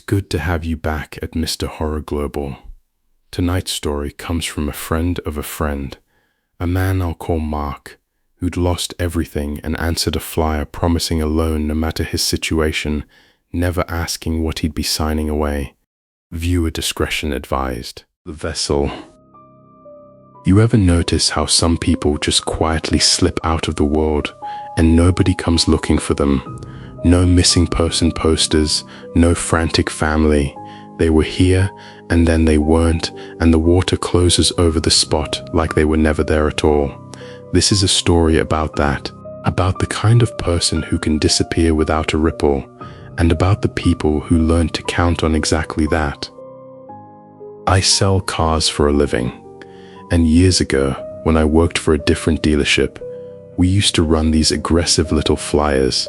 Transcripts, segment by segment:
good to have you back at Mr. Horror Global. Tonight's story comes from a friend of a friend, a man I'll call Mark, who'd lost everything and answered a flyer promising a loan no matter his situation, never asking what he'd be signing away. Viewer discretion advised. The vessel. You ever notice how some people just quietly slip out of the world and nobody comes looking for them? No missing person posters, no frantic family. They were here and then they weren't, and the water closes over the spot like they were never there at all. This is a story about that, about the kind of person who can disappear without a ripple, and about the people who learn to count on exactly that. I sell cars for a living, and years ago, when I worked for a different dealership, we used to run these aggressive little flyers.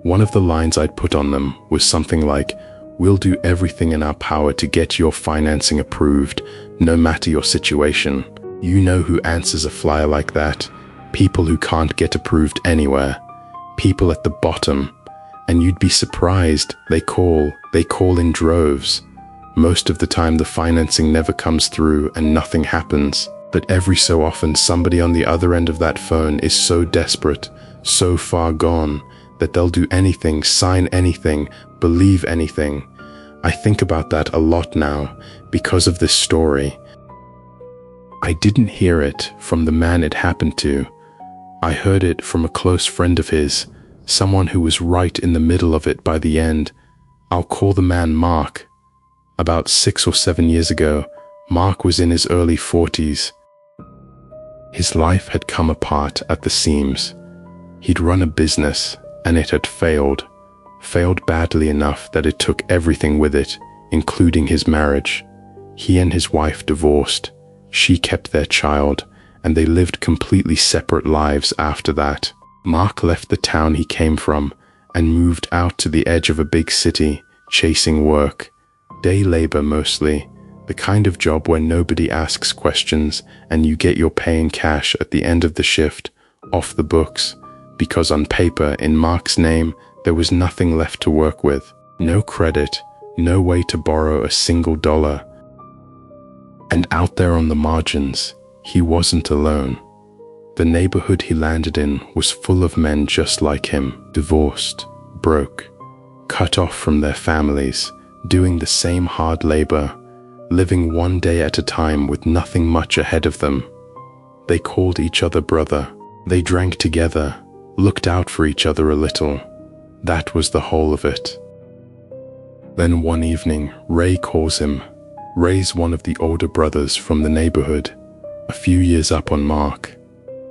One of the lines I'd put on them was something like, "We'll do everything in our power to get your financing approved, no matter your situation." You know who answers a flyer like that? People who can't get approved anywhere. People at the bottom. And you'd be surprised, they call in droves. Most of the time the financing never comes through and nothing happens. But every so often somebody on the other end of that phone is so desperate, so far gone, that they'll do anything, sign anything, believe anything. I think about that a lot now because of this story. I didn't hear it from the man it happened to. I heard it from a close friend of his, someone who was right in the middle of it by the end. I'll call the man Mark. About 6 or 7 years ago, Mark was in his early 40s. His life had come apart at the seams. He'd run a business, and it had failed badly enough that it took everything with it, including his marriage. He and his wife divorced. She kept their child, and they lived completely separate lives after that. Mark left the town he came from and moved out to the edge of a big city, chasing work. Day labor mostly, the kind of job where nobody asks questions and you get your pay in cash at the end of the shift, off the books. Because on paper, in Mark's name, there was nothing left to work with. No credit, no way to borrow a single dollar. And out there on the margins, he wasn't alone. The neighborhood he landed in was full of men just like him, divorced, broke, cut off from their families, doing the same hard labor, living one day at a time with nothing much ahead of them. They called each other brother. They drank together, looked out for each other a little. That was the whole of it. Then one evening, Ray calls him. Ray's one of the older brothers from the neighborhood, a few years up on Mark.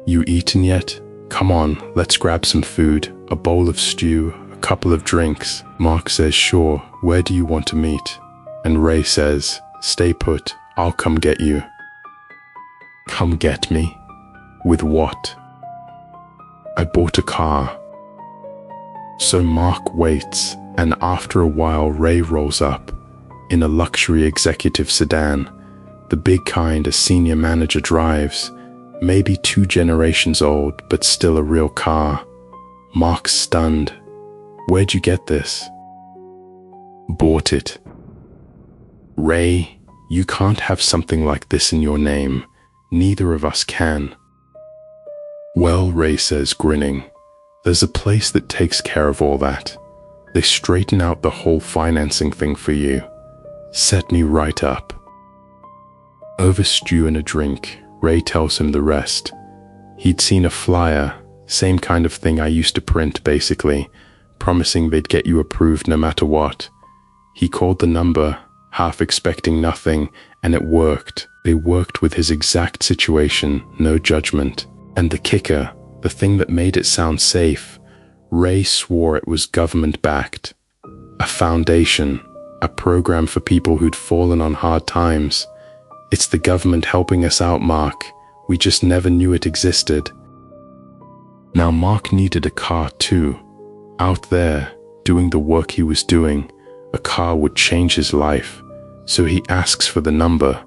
"You eaten yet? Come on, let's grab some food, a bowl of stew, a couple of drinks." Mark says, "Sure, where do you want to meet?" And Ray says, "Stay put, I'll come get you." Come get me? With what? I bought a car. So Mark waits, and after a while Ray rolls up, in a luxury executive sedan, the big kind a senior manager drives, maybe 2 generations old, but still a real car. Mark's stunned. "Where'd you get this?" "Bought it." "Ray, you can't have something like this in your name. Neither of us can." "Well," Ray says, grinning, "there's a place that takes care of all that. They straighten out the whole financing thing for you. Set me right up." Over stew and a drink, Ray tells him the rest. He'd seen a flyer, same kind of thing I used to print basically, promising they'd get you approved no matter what. He called the number, half expecting nothing, and it worked. They worked with his exact situation, no judgment. And the kicker, the thing that made it sound safe, Ray swore it was government-backed. A foundation, a program for people who'd fallen on hard times. "It's the government helping us out, Mark. We just never knew it existed." Now Mark needed a car too. Out there, doing the work he was doing, a car would change his life. So he asks for the number.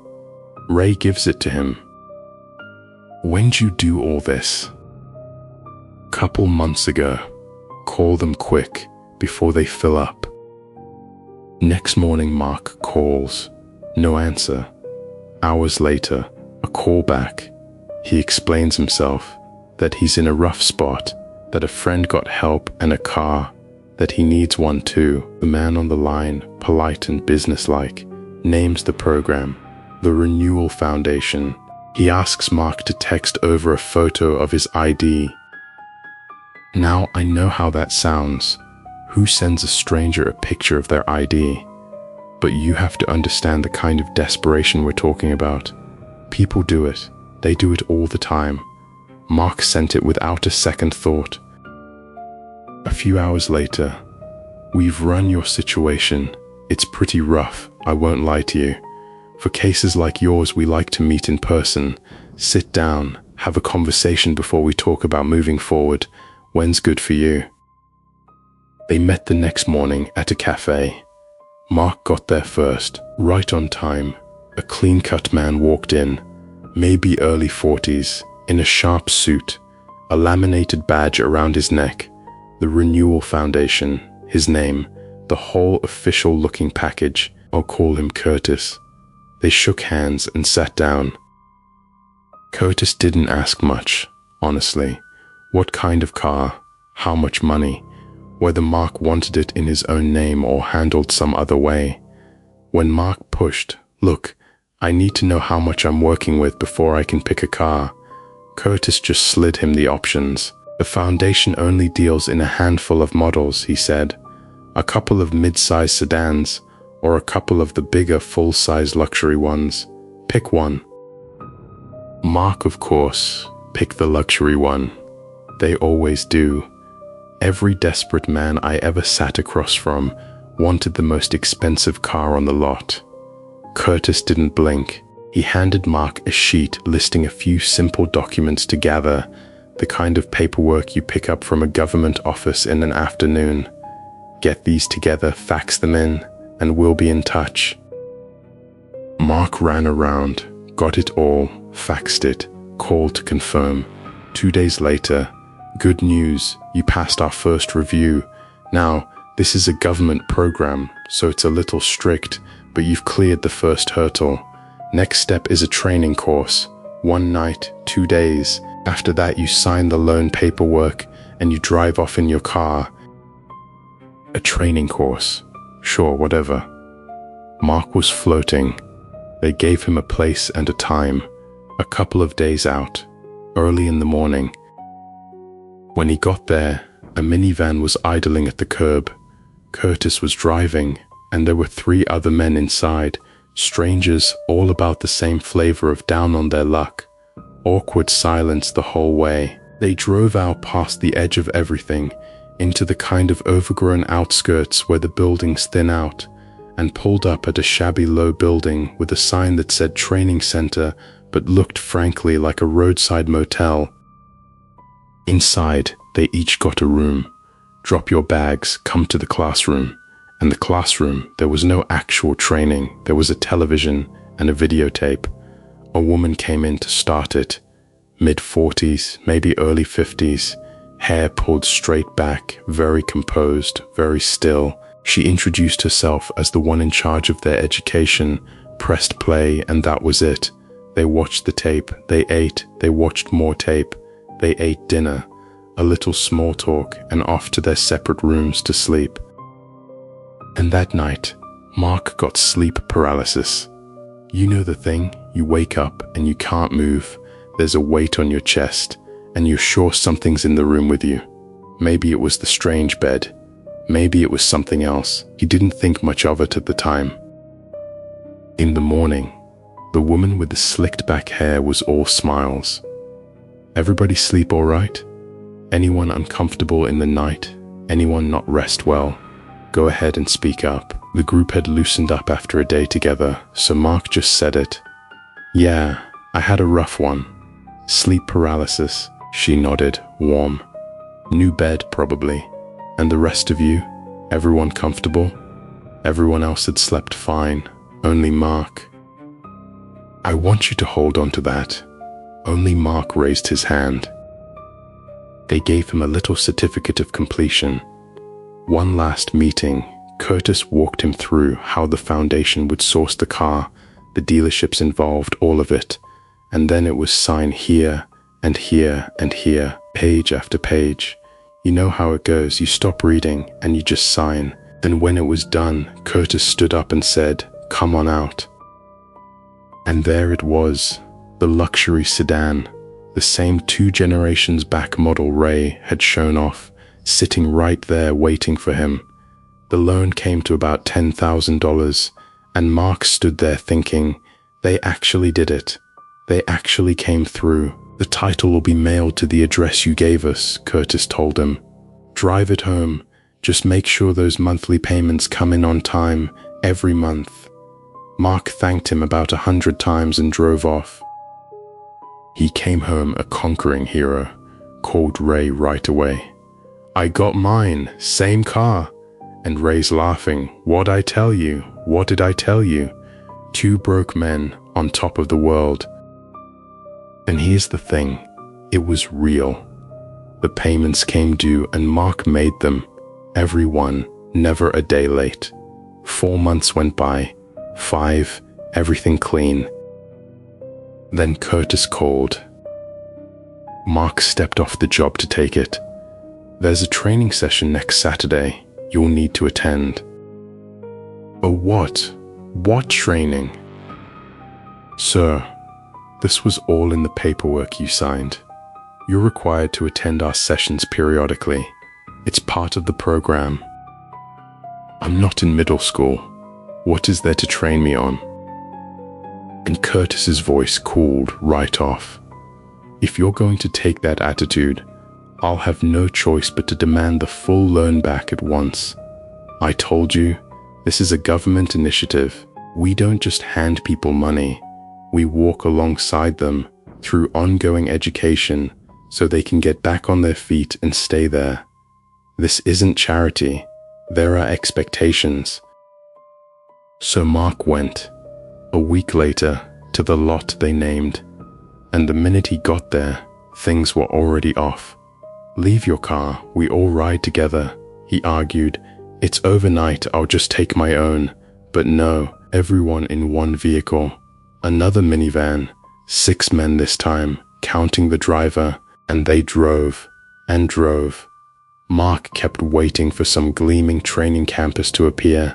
Ray gives it to him. "When'd you do all this?" "Couple months ago. Call them quick, before they fill up." Next morning, Mark calls. No answer. Hours later, a call back. He explains himself, that he's in a rough spot, that a friend got help and a car, that he needs one too. The man on the line, polite and businesslike, names the program, the Renewal Foundation. He asks Mark to text over a photo of his ID. Now I know how that sounds. Who sends a stranger a picture of their ID? But you have to understand the kind of desperation we're talking about. People do it. They do it all the time. Mark sent it without a second thought. A few hours later, we've run your situation. It's pretty rough, I won't lie to you. For cases like yours, we like to meet in person, sit down, have a conversation before we talk about moving forward. When's good for you? They met the next morning at a cafe. Mark got there first, right on time. A clean-cut man walked in, maybe early 40s, in a sharp suit, a laminated badge around his neck, the Renewal Foundation, his name, the whole official-looking package. I'll call him Curtis. They shook hands and sat down. Curtis didn't ask much, honestly. What kind of car? How much money? Whether Mark wanted it in his own name or handled some other way. When Mark pushed, "Look, I need to know how much I'm working with before I can pick a car," Curtis just slid him the options. The foundation only deals in a handful of models, he said. A couple of mid-size sedans, or a couple of the bigger full-size luxury ones. Pick one. Mark, of course, picked the luxury one. They always do. Every desperate man I ever sat across from wanted the most expensive car on the lot. Curtis didn't blink. He handed Mark a sheet listing a few simple documents to gather, the kind of paperwork you pick up from a government office in an afternoon. Get these together, fax them in, and we'll be in touch. Mark ran around, got it all, faxed it, called to confirm. 2 days later, "Good news, you passed our first review. Now, this is a government program, so it's a little strict, but you've cleared the first hurdle. Next step is a training course. 1 night, 2 days. After that, you sign the loan paperwork and you drive off in your car." A training course. Sure, whatever. Mark was floating. They gave him a place and a time, a couple of days out, early in the morning. When he got there, a minivan was idling at the curb. Curtis was driving, and there were 3 other men inside, strangers all about the same flavor of down on their luck. Awkward silence the whole way. They drove out past the edge of everything, into the kind of overgrown outskirts where the buildings thin out, and pulled up at a shabby low building with a sign that said training center but looked frankly like a roadside motel. Inside, they each got a room. Drop your bags, come to the classroom. And the classroom, there was no actual training. There was a television and a videotape. A woman came in to start it. Mid-40s, maybe early 50s. Hair pulled straight back, very composed, very still. She introduced herself as the one in charge of their education, pressed play, and that was it. They watched the tape, they ate, they watched more tape. They ate dinner, a little small talk, and off to their separate rooms to sleep. And that night, Mark got sleep paralysis. You know the thing, you wake up and you can't move. There's a weight on your chest, and you're sure something's in the room with you. Maybe it was the strange bed. Maybe it was something else. He didn't think much of it at the time. In the morning, the woman with the slicked back hair was all smiles. Everybody sleep all right? Anyone uncomfortable in the night? Anyone not rest well? Go ahead and speak up. The group had loosened up after a day together, so Mark just said it. Yeah, I had a rough one. Sleep paralysis. She nodded, warm. New bed, probably. And the rest of you? Everyone comfortable? Everyone else had slept fine, only Mark. I want you to hold on to that. Only Mark raised his hand. They gave him a little certificate of completion. One last meeting, Curtis walked him through how the foundation would source the car, the dealerships involved, all of it. And then it was sign here and here and here, page after page. You know how it goes. You stop reading and you just sign. Then when it was done, Curtis stood up and said, "Come on out." And there it was, the luxury sedan, the same 2 generations back model Ray had shown off, sitting right there waiting for him. The loan came to about $10,000, and Mark stood there thinking, they actually did it. They actually came through. "The title will be mailed to the address you gave us," Curtis told him. "Drive it home. Just make sure those monthly payments come in on time every month." Mark thanked him about 100 times and drove off. He came home a conquering hero, called Ray right away. "I got mine, same car." And Ray's laughing, "What'd I tell you? What did I tell you? 2 broke men on top of the world." And here's the thing, it was real. The payments came due and Mark made them. Every one, never a day late. 4 months went by, 5, everything clean. Then Curtis called. Mark stepped off the job to take it. "There's a training session next Saturday. You'll need to attend." "Oh, what? What training?" "Sir, this was all in the paperwork you signed. You're required to attend our sessions periodically. It's part of the program." "I'm not in middle school. What is there to train me on?" And Curtis's voice cooled right off. "If you're going to take that attitude, I'll have no choice but to demand the full loan back at once. I told you, this is a government initiative. We don't just hand people money. We walk alongside them through ongoing education so they can get back on their feet and stay there. This isn't charity. There are expectations." So Mark went, a week later, to the lot they named. And the minute he got there, things were already off. "Leave your car, we all ride together," he argued. "It's overnight, I'll just take my own." But no, everyone in one vehicle. Another minivan, 6 men this time, counting the driver, and they drove and drove. Mark kept waiting for some gleaming training campus to appear,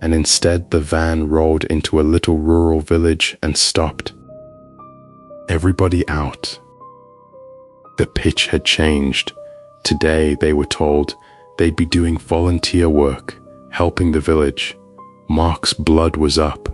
and instead the van rolled into a little rural village and stopped. Everybody out. The pitch had changed. Today, they were told, they'd be doing volunteer work, helping the village. Mark's blood was up.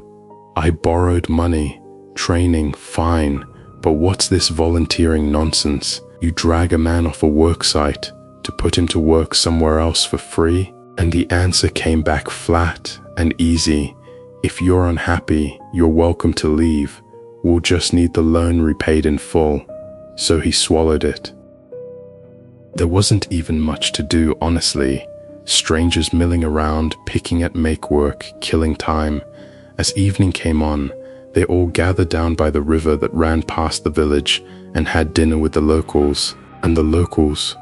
"I borrowed money. Training, fine. But what's this volunteering nonsense? You drag a man off a work site to put him to work somewhere else for free?" And the answer came back flat and easy. "If you're unhappy, you're welcome to leave. We'll just need the loan repaid in full." So he swallowed it. There wasn't even much to do, honestly. Strangers milling around, picking at make-work, killing time. As evening came on, they all gathered down by the river that ran past the village and had dinner with the locals. And the locals,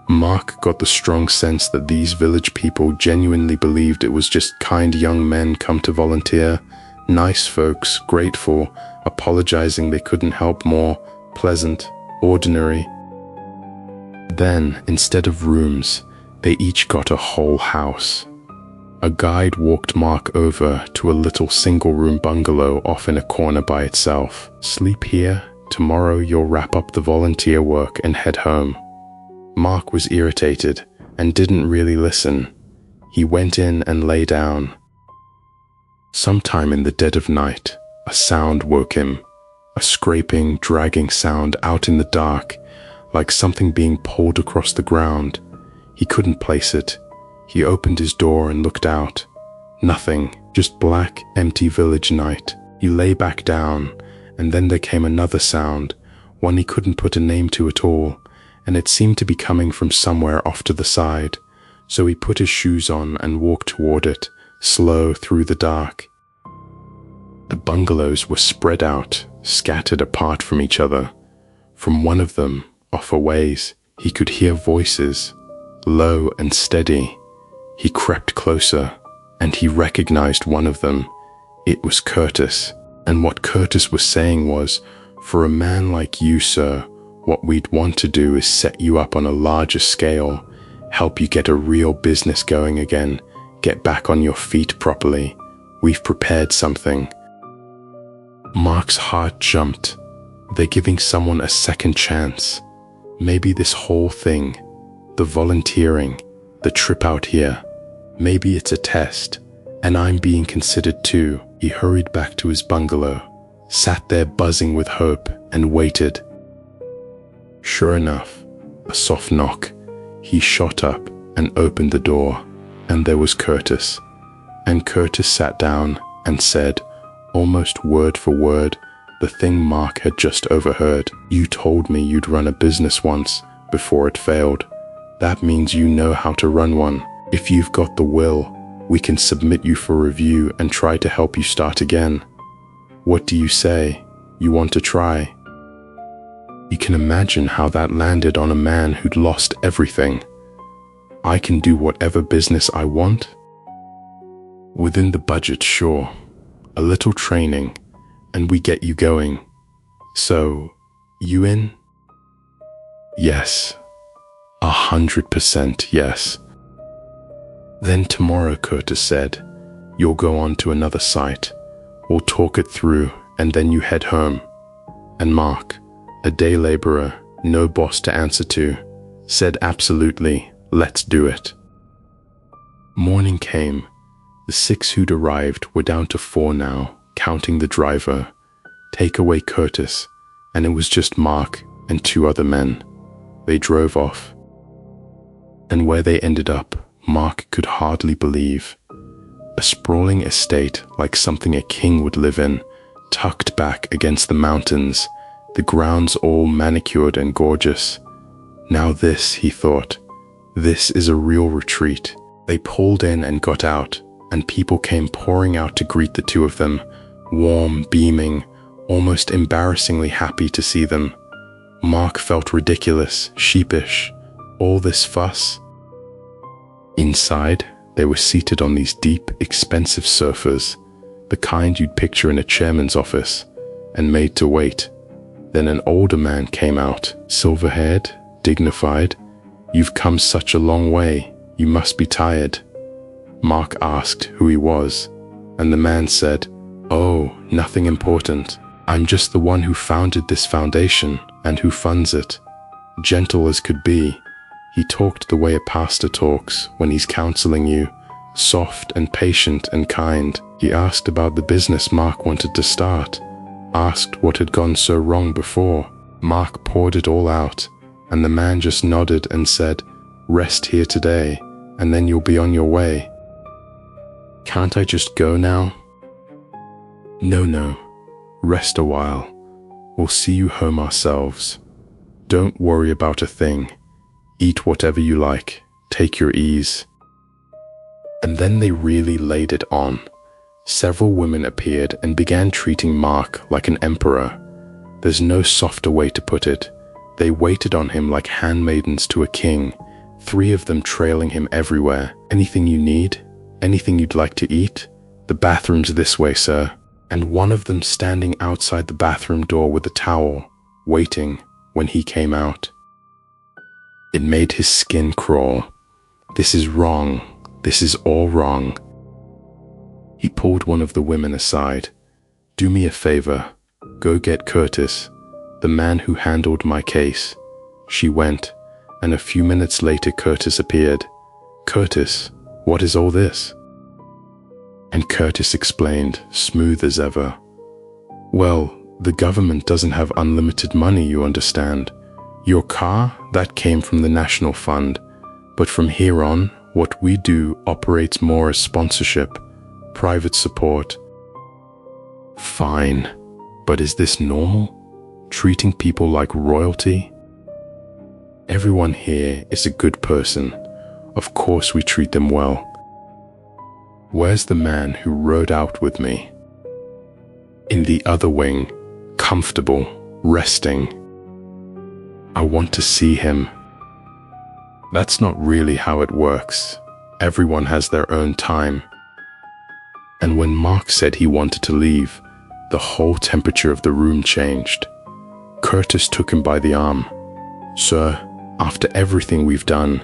Mark got the strong sense that these village people genuinely believed it was just kind young men come to volunteer. Nice folks, grateful, apologizing they couldn't help more, pleasant, ordinary. Then, instead of rooms, they each got a whole house. A guide walked Mark over to a little single-room bungalow off in a corner by itself. "Sleep here. Tomorrow you'll wrap up the volunteer work and head home." Mark was irritated and didn't really listen. He went in and lay down. Sometime in the dead of night, a sound woke him. A scraping, dragging sound out in the dark, like something being pulled across the ground. He couldn't place it. He opened his door and looked out. Nothing, just black, empty village night. He lay back down, and then there came another sound, one he couldn't put a name to at all, and it seemed to be coming from somewhere off to the side. So he put his shoes on and walked toward it, slow through the dark. The bungalows were spread out, scattered apart from each other. From one of them, off a ways, he could hear voices, low and steady. He crept closer, and he recognized one of them. It was Curtis, and what Curtis was saying was, "For a man like you, sir, what we'd want to do is set you up on a larger scale, help you get a real business going again, get back on your feet properly. We've prepared something." Mark's heart jumped. They're giving someone a second chance. Maybe this whole thing, the volunteering, the trip out here, maybe it's a test, and I'm being considered too. He hurried back to his bungalow, sat there buzzing with hope, and waited. Sure enough, a soft knock. He shot up and opened the door, and there was Curtis. And Curtis sat down and said, almost word for word, the thing Mark had just overheard. "You told me you'd run a business once before it failed. That means you know how to run one. If you've got the will, we can submit you for review and try to help you start again. What do you say? You want to try?" You can imagine how that landed on a man who'd lost everything. I can do whatever business I want? Within the budget, sure. A little training, and we get you going. So, you in? Yes. 100% yes. Then tomorrow, Curtis said, you'll go on to another site. We'll talk it through, and then you head home. And Mark, a day laborer, no boss to answer to, said absolutely, let's do it. Morning came. The 6 who'd arrived were down to 4 now, counting the driver. Take away Curtis, and it was just Mark and 2 other men. They drove off. And where they ended up, Mark could hardly believe. A sprawling estate like something a king would live in, tucked back against the mountains, the grounds all manicured and gorgeous. Now this, he thought, this is a real retreat. They pulled in and got out, and people came pouring out to greet the 2 of them, warm, beaming, almost embarrassingly happy to see them. Mark felt ridiculous, sheepish. All this fuss. Inside, they were seated on these deep, expensive sofas, the kind you'd picture in a chairman's office, and made to wait. Then an older man came out, silver-haired, dignified. "You've come such a long way. You must be tired." Mark asked who he was, and the man said, "Oh, nothing important. I'm just the one who founded this foundation and who funds it." Gentle as could be, he talked the way a pastor talks when he's counseling you, soft and patient and kind. He asked about the business Mark wanted to start, asked what had gone so wrong before. Mark poured it all out, and the man just nodded and said, "Rest here today, and then you'll be on your way." "Can't I just go now?" No. Rest a while. We'll see you home ourselves. Don't worry about a thing. Eat whatever you like. Take your ease." And then they really laid it on. Several women appeared and began treating Mark like an emperor. There's no softer way to put it. They waited on him like handmaidens to a king, 3 of them trailing him everywhere. "Anything you need? Anything you'd like to eat? The bathroom's this way, sir." And one of them standing outside the bathroom door with a towel, waiting when he came out. It made his skin crawl. This is wrong. This is all wrong. He pulled one of the women aside. "Do me a favor. Go get Curtis, the man who handled my case." She went, and a few minutes later Curtis appeared. "Curtis, what is all this?" And Curtis explained, smooth as ever. "Well, the government doesn't have unlimited money, you understand. Your car, that came from the National Fund. But from here on, what we do operates more as sponsorship, private support." Fine, but is this normal? Treating people like royalty? "Everyone here is a good person. Of course we treat them well." "Where's the man who rode out with me?" "In the other wing, comfortable, resting." "I want to see him." "That's not really how it works. Everyone has their own time. And when Mark said he wanted to leave, the whole temperature of the room changed. Curtis took him by the arm. "Sir, after everything we've done,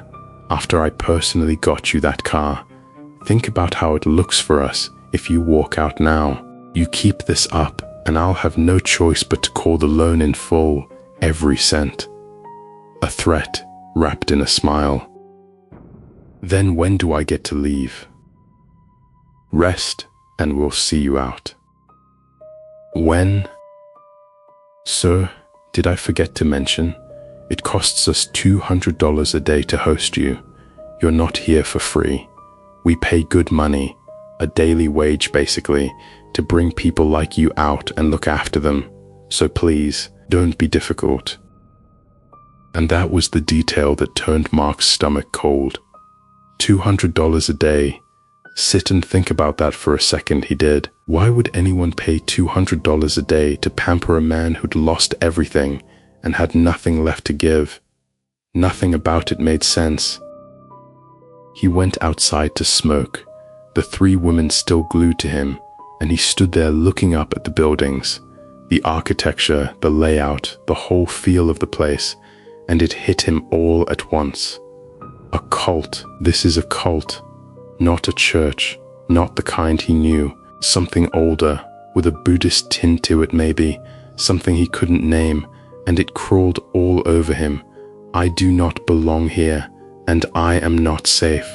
after I personally got you that car, think about how it looks for us if you walk out now. You keep this up, and I'll have no choice but to call the loan in full, every cent." A threat wrapped in a smile. "Then when do I get to leave?" "Rest, and we'll see you out." "When?" "Sir, did I forget to mention? It costs us $200 a day to host you. You're not here for free. We pay good money, a daily wage basically, to bring people like you out and look after them. So please, don't be difficult." And that was the detail that turned Mark's stomach cold. $200 a day. Sit and think about that for a second, he did. Why would anyone pay $200 a day to pamper a man who'd lost everything and had nothing left to give? Nothing about it made sense. He went outside to smoke, the three women still glued to him, and he stood there looking up at the buildings, the architecture, the layout, the whole feel of the place, and it hit him all at once. A cult. This is a cult. Not a church, not the kind he knew, something older, with a Buddhist tint to it maybe, something he couldn't name, and it crawled all over him. I do not belong here, and I am not safe.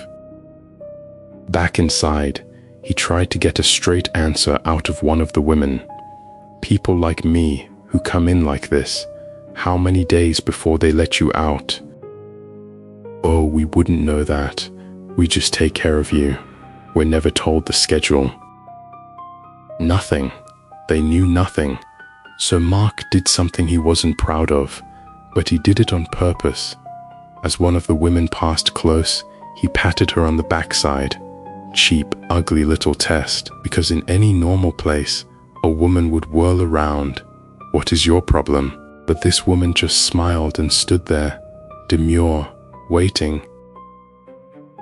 Back inside, he tried to get a straight answer out of one of the women. People like me, who come in like this, how many days before they let you out? "Oh, we wouldn't know that. We just take care of you. We're never told the schedule." Nothing. They knew nothing. So Mark did something he wasn't proud of, but he did it on purpose. As one of the women passed close, he patted her on the backside. Cheap, ugly little test, because in any normal place, a woman would whirl around. "What is your problem?" But this woman just smiled and stood there, demure, waiting.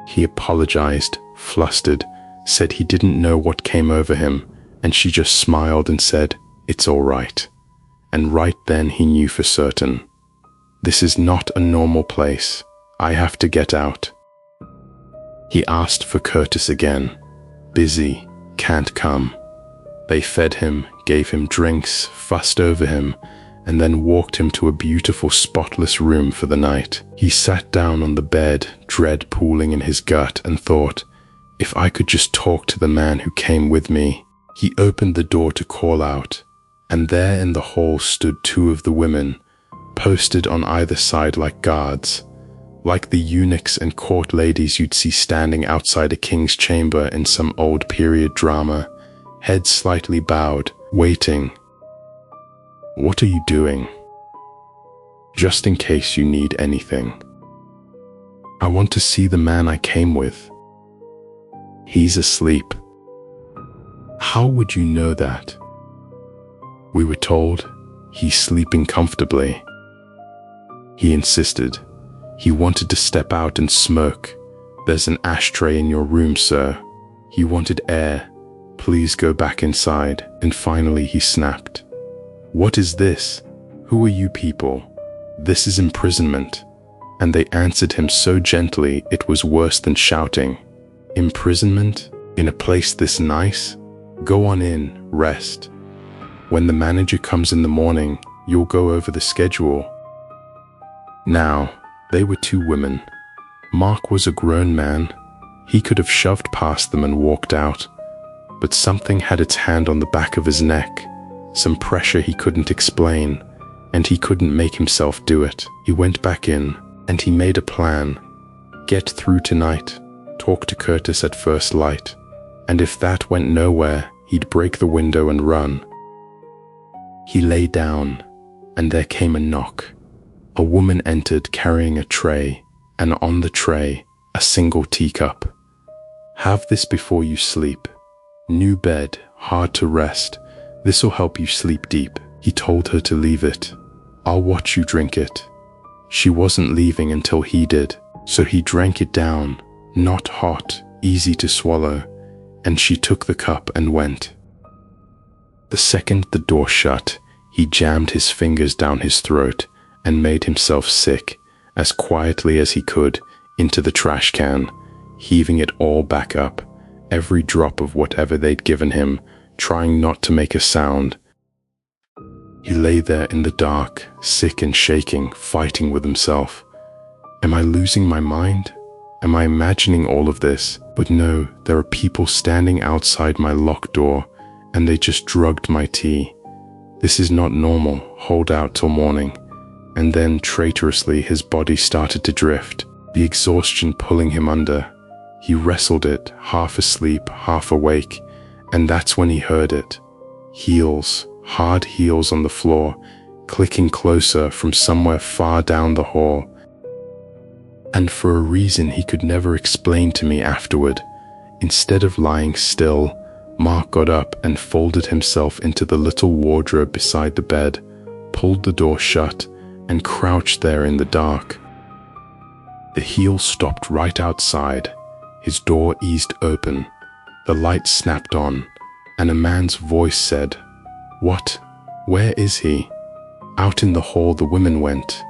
He apologized, flustered, said he didn't know what came over him, and she just smiled and said, "It's all right." And right then he knew for certain. This is not a normal place. I have to get out. He asked for Curtis again. Busy, can't come. They fed him, gave him drinks, fussed over him, and then walked him to a beautiful spotless room for the night. He sat down on the bed, dread pooling in his gut, and thought, if I could just talk to the man who came with me. He opened the door to call out, and there in the hall stood two of the women, posted on either side like guards, like the eunuchs and court ladies you'd see standing outside a king's chamber in some old period drama, heads slightly bowed, waiting. "What are you doing?" "Just in case you need anything." "I want to see the man I came with." "He's asleep." "How would you know that?" "We were told he's sleeping comfortably." He insisted. He wanted to step out and smoke. "There's an ashtray in your room, sir." He wanted air. "Please go back inside." And finally he snapped. "What is this? Who are you people? This is imprisonment." And they answered him so gently it was worse than shouting. "Imprisonment? In a place this nice? Go on in, rest. When the manager comes in the morning, you'll go over the schedule." Now, they were two women. Mark was a grown man. He could have shoved past them and walked out. But something had its hand on the back of his neck, some pressure he couldn't explain, and he couldn't make himself do it. He went back in, and he made a plan. Get through tonight, talk to Curtis at first light, and if that went nowhere, he'd break the window and run. He lay down, and there came a knock. A woman entered carrying a tray, and on the tray, a single teacup. "Have this before you sleep. New bed, hard to rest. This'll help you sleep deep." He told her to leave it. "I'll watch you drink it." She wasn't leaving until he did, so he drank it down, not hot, easy to swallow, and she took the cup and went. The second the door shut, he jammed his fingers down his throat and made himself sick, as quietly as he could, into the trash can, heaving it all back up, every drop of whatever they'd given him, trying not to make a sound. He lay there in the dark, sick and shaking, fighting with himself. Am I losing my mind? Am I imagining all of this? But no, there are people standing outside my locked door, and they just drugged my tea. This is not normal. Hold out till morning. And then, traitorously, his body started to drift, the exhaustion pulling him under. He wrestled it, half asleep, half awake, and that's when he heard it. Heels, hard heels on the floor, clicking closer from somewhere far down the hall. And for a reason he could never explain to me afterward, instead of lying still, Mark got up and folded himself into the little wardrobe beside the bed, pulled the door shut, and crouched there in the dark. The heel stopped right outside. His door eased open. The light snapped on, and a man's voice said, "What? Where is he?" Out in the hall the women went.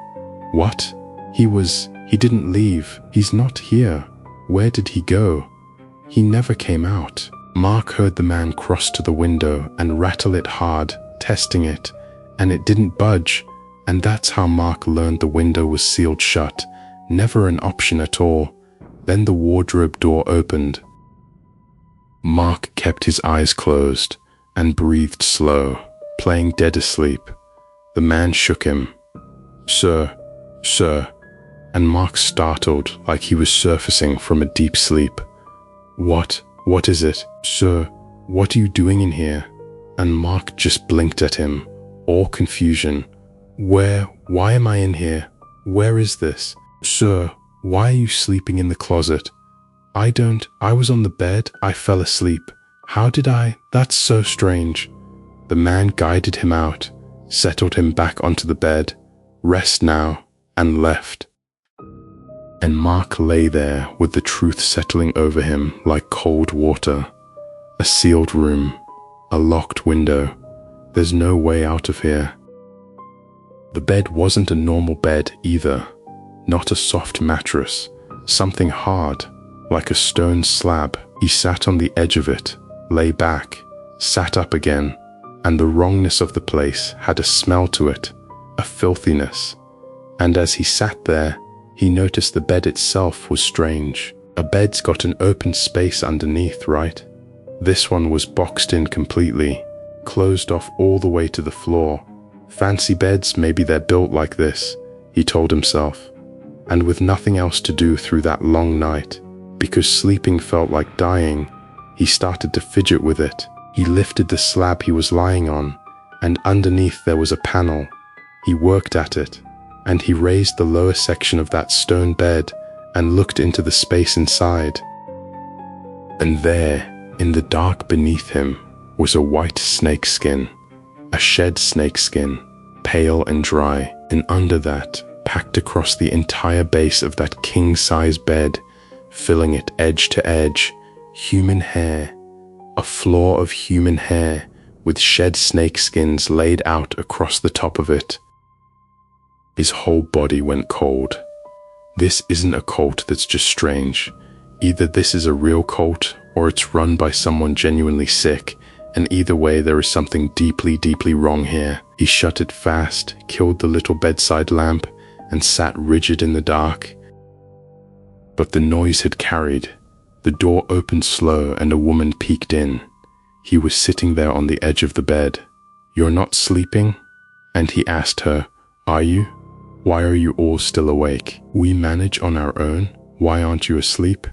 "What? He didn't leave. He's not here. Where did he go? He never came out." Mark heard the man cross to the window and rattle it hard, testing it, and it didn't budge, and that's how Mark learned the window was sealed shut, never an option at all. Then the wardrobe door opened. Mark kept his eyes closed and breathed slow, playing dead asleep. The man shook him. Sir," and Mark startled like he was surfacing from a deep sleep. What is it? Sir, what are you doing in here?" And Mark just blinked at him, all confusion. Why am I in here? Where is this? Sir, why are you sleeping in the closet? I was on the bed, I fell asleep. How did I? That's so strange. The man guided him out, settled him back onto the bed, rest now, and left. And Mark lay there with the truth settling over him like cold water. A sealed room, a locked window. There's no way out of here. The bed wasn't a normal bed either. Not a soft mattress. Something hard, like a stone slab. He sat on the edge of it, lay back, sat up again, and the wrongness of the place had a smell to it, a filthiness. And as he sat there, he noticed the bed itself was strange. A bed's got an open space underneath, right? This one was boxed in completely, closed off all the way to the floor. Fancy beds, maybe they're built like this, he told himself. And with nothing else to do through that long night, because sleeping felt like dying, he started to fidget with it. He lifted the slab he was lying on, and underneath there was a panel. He worked at it, and he raised the lower section of that stone bed and looked into the space inside. And there, in the dark beneath him, was a white snake skin, a shed snake skin, pale and dry, and under that, packed across the entire base of that king-size bed, filling it edge to edge, human hair, a floor of human hair with shed snake skins laid out across the top of it. His whole body went cold. This isn't a cult that's just strange. Either this is a real cult or it's run by someone genuinely sick, and either way there is something deeply, deeply wrong here. He shut it fast, killed the little bedside lamp, and sat rigid in the dark. But the noise had carried. The door opened slow and a woman peeked in. He was sitting there on the edge of the bed. "You're not sleeping?" And he asked her, "Are you? Why are you all still awake? We manage on our own. Why aren't you asleep?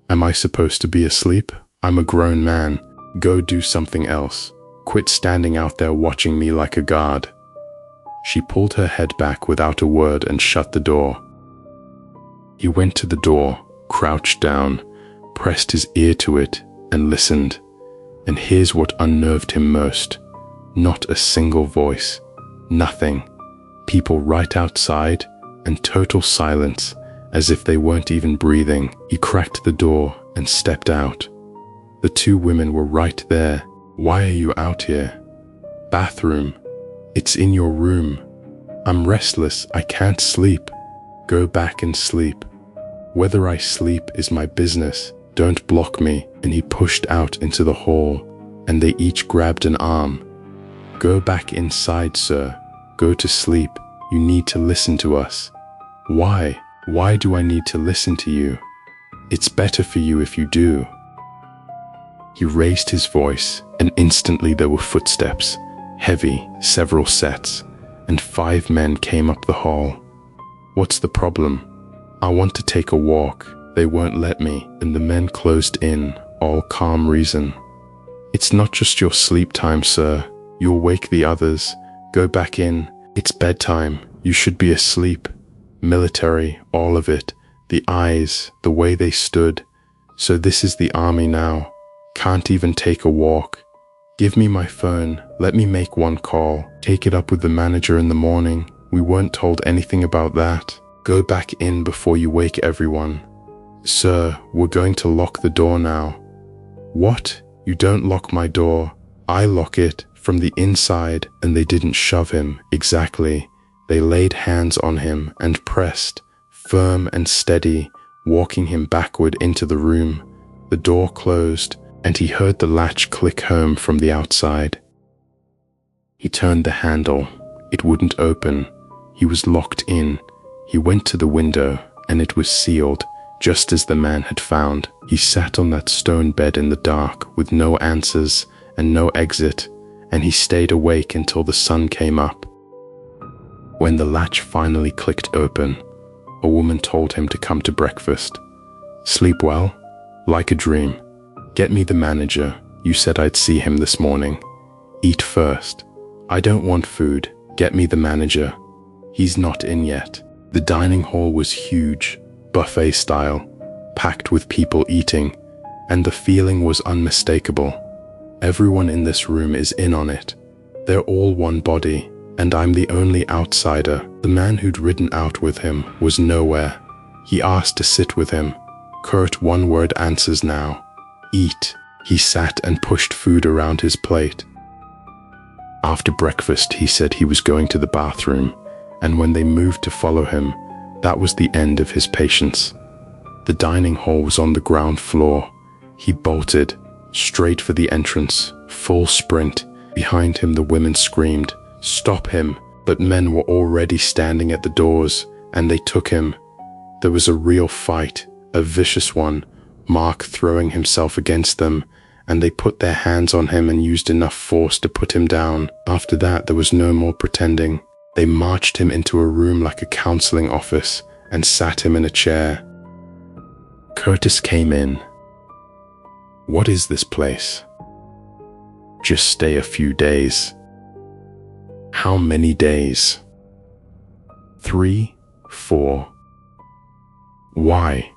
Am I supposed to be asleep? I'm a grown man. Go do something else. Quit standing out there watching me like a guard." She pulled her head back without a word and shut the door. He went to the door, crouched down, pressed his ear to it, and listened. And here's what unnerved him most. Not a single voice. Nothing. People right outside, and total silence, as if they weren't even breathing. He cracked the door and stepped out. The two women were right there. Why are you out here? Bathroom. It's in your room. I'm restless. I can't sleep. Go back and sleep. Whether I sleep is my business. Don't block me. And he pushed out into the hall, and they each grabbed an arm. Go back inside, sir. Go to sleep. You need to listen to us. Why? Why do I need to listen to you? It's better for you if you do. He raised his voice, and instantly there were footsteps, heavy, several sets, and 5 men came up the hall. What's the problem? I want to take a walk. They won't let me, and the men closed in, all calm reason. It's not just your sleep time, sir. You'll wake the others. Go back in. It's bedtime. You should be asleep. Military, all of it. The eyes, the way they stood. So this is the army now. Can't even take a walk. Give me my phone. Let me make one call. Take it up with the manager in the morning. We weren't told anything about that. Go back in before you wake everyone. Sir, we're going to lock the door now. What? You don't lock my door. I lock it from the inside. And they didn't shove him. Exactly. They laid hands on him and pressed, firm and steady, walking him backward into the room. The door closed, and he heard the latch click home from the outside. He turned the handle. It wouldn't open. He was locked in. He went to the window, and it was sealed, just as the man had found. He sat on that stone bed in the dark, with no answers and no exit, and he stayed awake until the sun came up. When the latch finally clicked open, a woman told him to come to breakfast. Sleep well? Like a dream. Get me the manager. You said I'd see him this morning. Eat first. I don't want food. Get me the manager. He's not in yet. The dining hall was huge, buffet style, packed with people eating, and the feeling was unmistakable. Everyone in this room is in on it. They're all one body, and I'm the only outsider. The man who'd ridden out with him was nowhere. He asked to sit with him. Curt one-word answers now. Eat. He sat and pushed food around his plate. After breakfast, he said he was going to the bathroom, and when they moved to follow him, that was the end of his patience. The dining hall was on the ground floor. He bolted, straight for the entrance, full sprint. Behind him the women screamed, "Stop him!" But men were already standing at the doors, and they took him. There was a real fight, a vicious one, Mark throwing himself against them, and they put their hands on him and used enough force to put him down. After that, there was no more pretending. They marched him into a room like a counseling office and sat him in a chair. Curtis came in. What is this place? Just stay a few days. How many days? 3, 4. Why?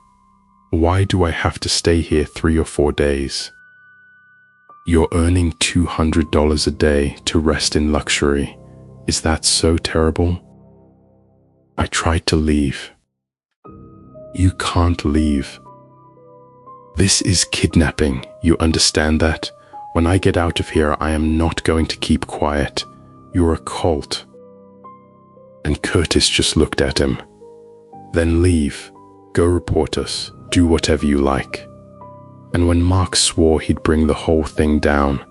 Why do I have to stay here 3 or 4 days? You're earning $200 a day to rest in luxury. Is that so terrible? I tried to leave. You can't leave. This is kidnapping. You understand that? When I get out of here, I am not going to keep quiet. You're a cult. And Curtis just looked at him. Then leave. Go report us. Do whatever you like. And when Mark swore he'd bring the whole thing down,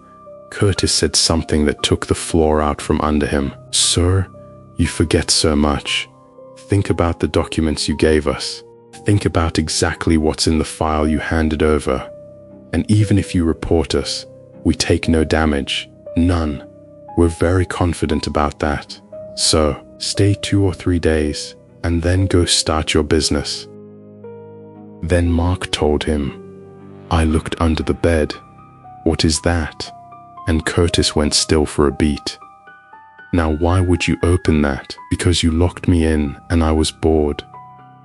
Curtis said something that took the floor out from under him. Sir, you forget so much. Think about the documents you gave us. Think about exactly what's in the file you handed over. And even if you report us, we take no damage. None. We're very confident about that. So, stay 2 or 3 days, and then go start your business. Then Mark told him, I looked under the bed. What is that? And Curtis went still for a beat. Now why would you open that? Because you locked me in and I was bored.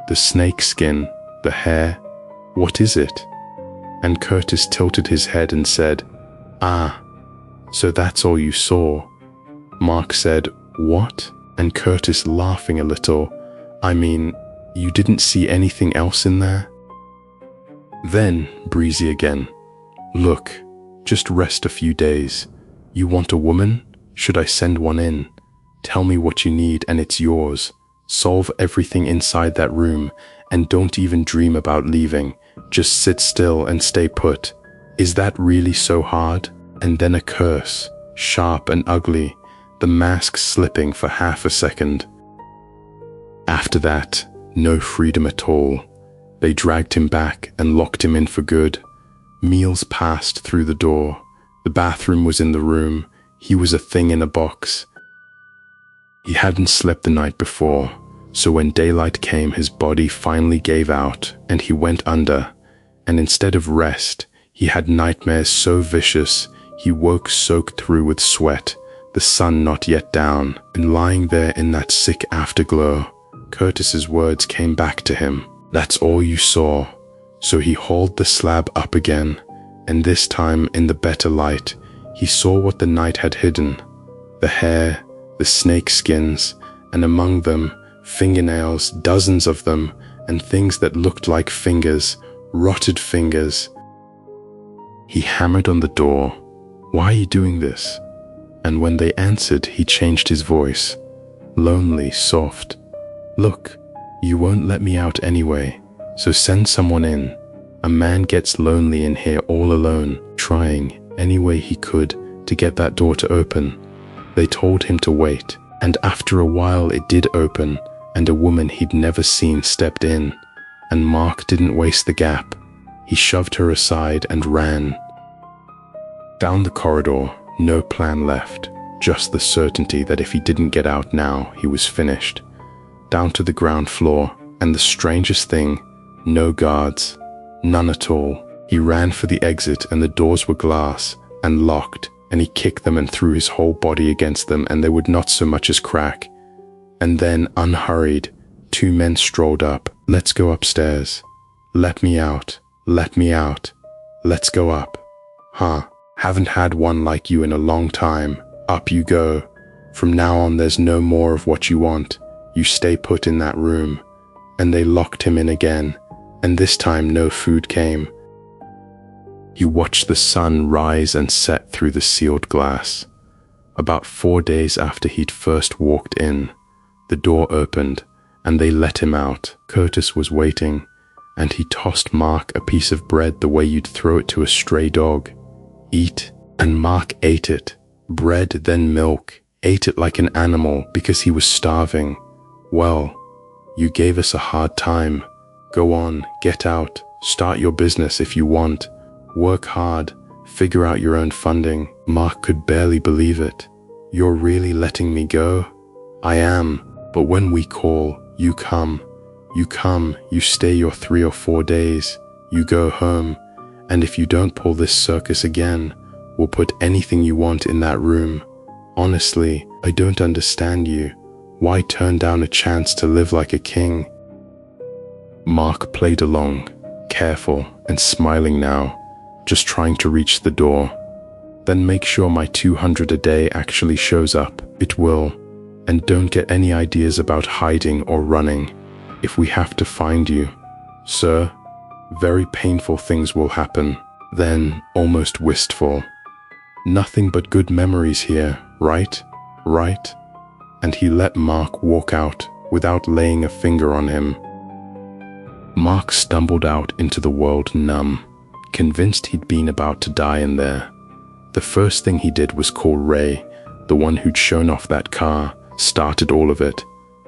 The snake skin, the hair, what is it? And Curtis tilted his head and said, Ah, so that's all you saw. Mark said, What? And Curtis laughing a little, I mean, you didn't see anything else in there? Then, breezy again, Look, just rest a few days. You want a woman? Should I send one in? Tell me what you need and it's yours. Solve everything inside that room and don't even dream about leaving. Just sit still and stay put. Is that really so hard? And then a curse, sharp and ugly, the mask slipping for half a second. After that, no freedom at all. They dragged him back and locked him in for good. Meals passed through the door. The bathroom was in the room. He was a thing in a box. He hadn't slept the night before, so when daylight came, his body finally gave out and he went under. And instead of rest, he had nightmares so vicious, he woke soaked through with sweat, the sun not yet down, and lying there in that sick afterglow, Curtis's words came back to him. That's all you saw. So he hauled the slab up again, and this time in the better light, he saw what the night had hidden. The hair, the snake skins, and among them, fingernails, dozens of them, and things that looked like fingers, rotted fingers. He hammered on the door. Why are you doing this? And when they answered, he changed his voice. Lonely, soft. Look, you won't let me out anyway, so send someone in. A man gets lonely in here all alone, trying any way he could to get that door to open. They told him to wait, and after a while it did open, and a woman he'd never seen stepped in. And Mark didn't waste the gap. He shoved her aside and ran. Down the corridor, no plan left, just the certainty that if he didn't get out now, he was finished. Down to the ground floor, and the strangest thing, no guards, none at all. He ran for the exit and the doors were glass and locked, and he kicked them and threw his whole body against them and they would not so much as crack. And then, unhurried, two men strolled up. Let's go upstairs. Let me out. Let me out. Let's go up. Huh. Haven't had one like you in a long time. Up you go. From now on there's no more of what you want. You stay put in that room. And they locked him in again, and this time no food came. He watched the sun rise and set through the sealed glass. About 4 days after he'd first walked in, the door opened, and they let him out. Curtis was waiting, and he tossed Mark a piece of bread the way you'd throw it to a stray dog. Eat, and Mark ate it. Bread, then milk. Ate it like an animal because he was starving. Well, you gave us a hard time. Go on, get out, start your business if you want. Work hard, figure out your own funding. Mark could barely believe it. You're really letting me go? I am, but when we call, you come. You come, you stay your 3 or 4 days. You go home, and if you don't pull this circus again, we'll put anything you want in that room. Honestly, I don't understand you. Why turn down a chance to live like a king? Mark played along, careful and smiling now, just trying to reach the door. Then make sure my 200 a day actually shows up. It will. And don't get any ideas about hiding or running. If we have to find you, sir, very painful things will happen. Then, almost wistful. Nothing but good memories here, right? Right? And he let Mark walk out without laying a finger on him. Mark stumbled out into the world numb, convinced he'd been about to die in there. The first thing he did was call Ray, the one who'd shown off that car, started all of it.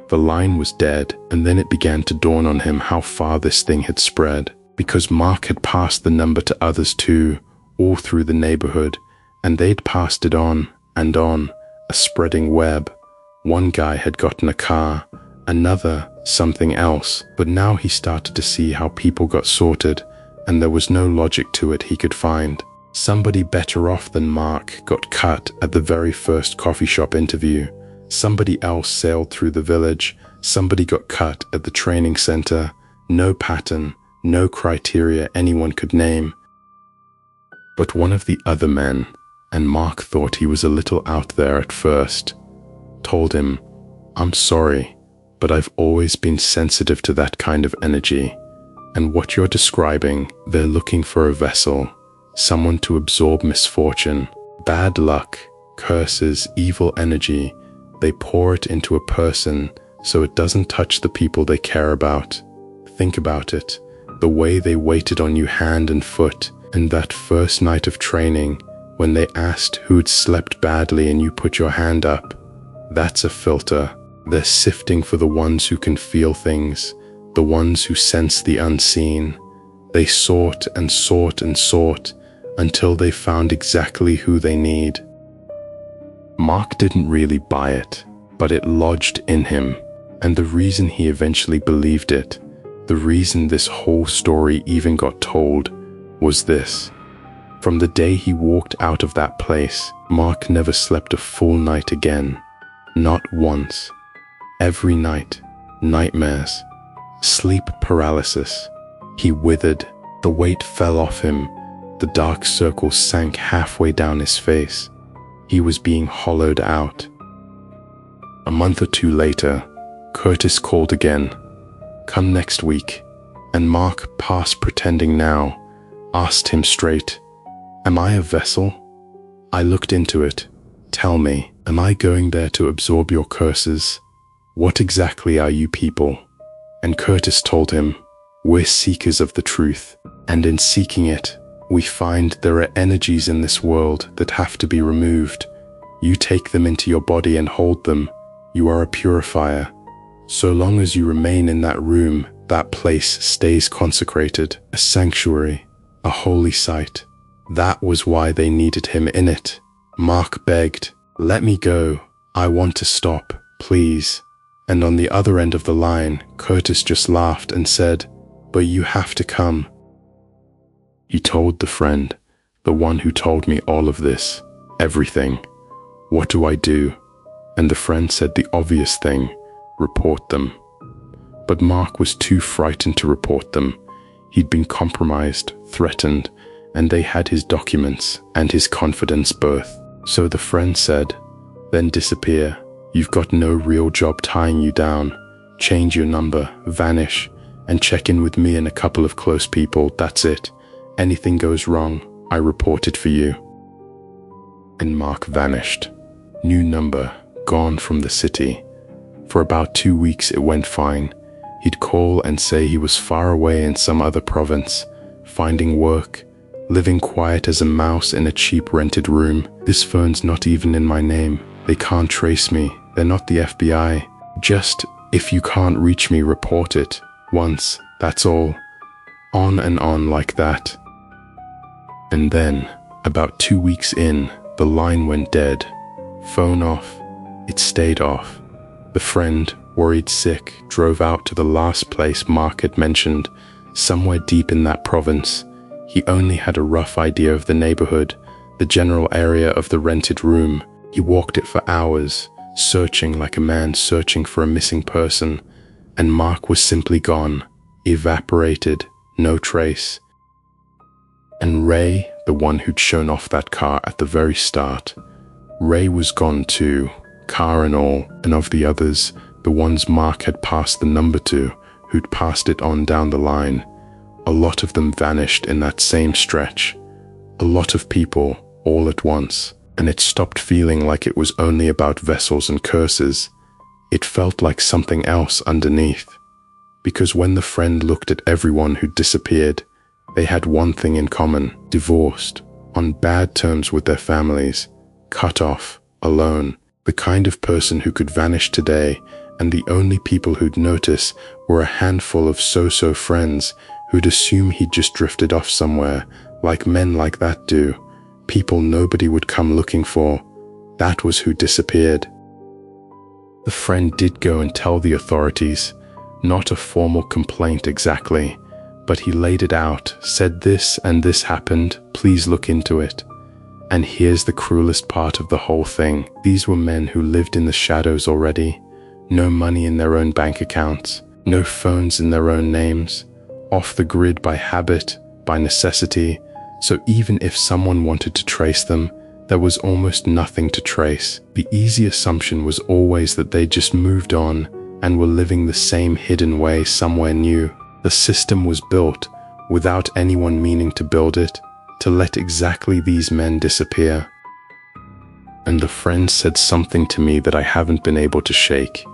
The line was dead, and then it began to dawn on him how far this thing had spread, because Mark had passed the number to others too, all through the neighborhood, and they'd passed it on, a spreading web. One guy had gotten a car, another something else, but now he started to see how people got sorted, and there was no logic to it he could find. Somebody better off than Mark got cut at the very first coffee shop interview. Somebody else sailed through the village. Somebody got cut at the training center. No pattern, no criteria anyone could name. But one of the other men, and Mark thought he was a little out there at first, told him, "I'm sorry, but I've always been sensitive to that kind of energy. And what you're describing, they're looking for a vessel, someone to absorb misfortune, bad luck, curses, evil energy. They pour it into a person so it doesn't touch the people they care about. Think about it, the way they waited on you hand and foot, and that first night of training when they asked who'd slept badly and you put your hand up. That's a filter. They're sifting for the ones who can feel things, the ones who sense the unseen. They sought and sought and sought until they found exactly who they need. Mark didn't really buy it, but it lodged in him, and the reason he eventually believed it, the reason this whole story even got told, was this. From the day he walked out of that place, Mark never slept a full night again. Not once. Every night, nightmares, sleep paralysis. He withered, the weight fell off him, the dark circle sank halfway down his face. He was being hollowed out. A month or two later, Curtis called again. Come next week. And Mark, past pretending now, asked him straight, Am I a vessel? I looked into it. Tell me, am I going there to absorb your curses? What exactly are you people? And Curtis told him, We're seekers of the truth, and in seeking it, we find there are energies in this world that have to be removed. You take them into your body and hold them. You are a purifier. So long as you remain in that room, that place stays consecrated, a sanctuary, a holy site. That was why they needed him in it. Mark begged, Let me go. I want to stop, please. And on the other end of the line, Curtis just laughed and said, But you have to come. He told the friend, the one who told me all of this, everything. What do I do? And the friend said the obvious thing, report them. But Mark was too frightened to report them. He'd been compromised, threatened, and they had his documents and his confidence both. So the friend said, Then disappear. You've got no real job tying you down. Change your number, vanish, and check in with me and a couple of close people, that's it. Anything goes wrong, I report it for you. And Mark vanished. New number, gone from the city. For about 2 weeks it went fine. He'd call and say he was far away in some other province, finding work, living quiet as a mouse in a cheap rented room. This phone's not even in my name. They can't trace me. They're not the FBI. Just, if you can't reach me, report it. Once, that's all. On and on like that. And then, about 2 weeks in, the line went dead. Phone off. It stayed off. The friend, worried sick, drove out to the last place Mark had mentioned, somewhere deep in that province. He only had a rough idea of the neighborhood, the general area of the rented room. He walked it for hours, searching like a man searching for a missing person, and Mark was simply gone, evaporated, no trace. And Ray, the one who'd shown off that car at the very start, Ray was gone too, car and all, and of the others, the ones Mark had passed the number to, who'd passed it on down the line, a lot of them vanished in that same stretch. A lot of people, all at once. And it stopped feeling like it was only about vessels and curses. It felt like something else underneath. Because when the friend looked at everyone who'd disappeared, they had one thing in common: divorced, on bad terms with their families, cut off, alone, the kind of person who could vanish today, and the only people who'd notice were a handful of so-so friends who'd assume he'd just drifted off somewhere, like men like that do. People nobody would come looking for. That was who disappeared. The friend did go and tell the authorities, not a formal complaint exactly, but he laid it out, said this and this happened, please look into it. And here's the cruelest part of the whole thing. These were men who lived in the shadows already, no money in their own bank accounts, no phones in their own names, off the grid by habit, by necessity. So even if someone wanted to trace them, there was almost nothing to trace. The easy assumption was always that they just moved on and were living the same hidden way somewhere new. The system was built without anyone meaning to build it, to let exactly these men disappear. And the friend said something to me that I haven't been able to shake.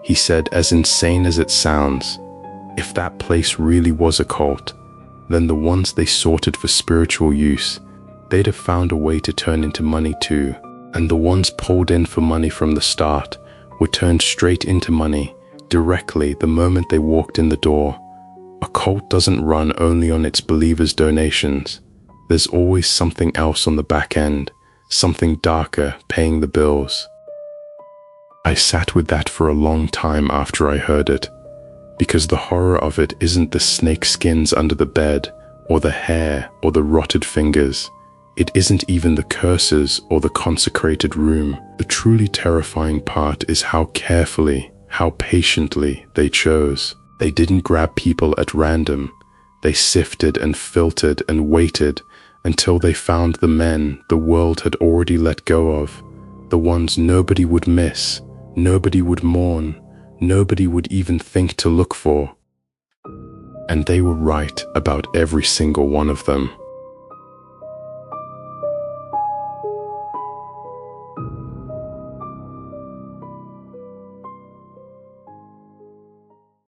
He said, as insane as it sounds, if that place really was a cult, then the ones they sorted for spiritual use, they'd have found a way to turn into money too. And the ones pulled in for money from the start were turned straight into money directly the moment they walked in the door. A cult doesn't run only on its believers' donations. There's always something else on the back end, something darker paying the bills. I sat with that for a long time after I heard it, because the horror of it isn't the snake skins under the bed, or the hair, or the rotted fingers. It isn't even the curses or the consecrated room. The truly terrifying part is how carefully, how patiently they chose. They didn't grab people at random. They sifted and filtered and waited until they found the men the world had already let go of, the ones nobody would miss, nobody would mourn, nobody would even think to look for. And they were right about every single one of them.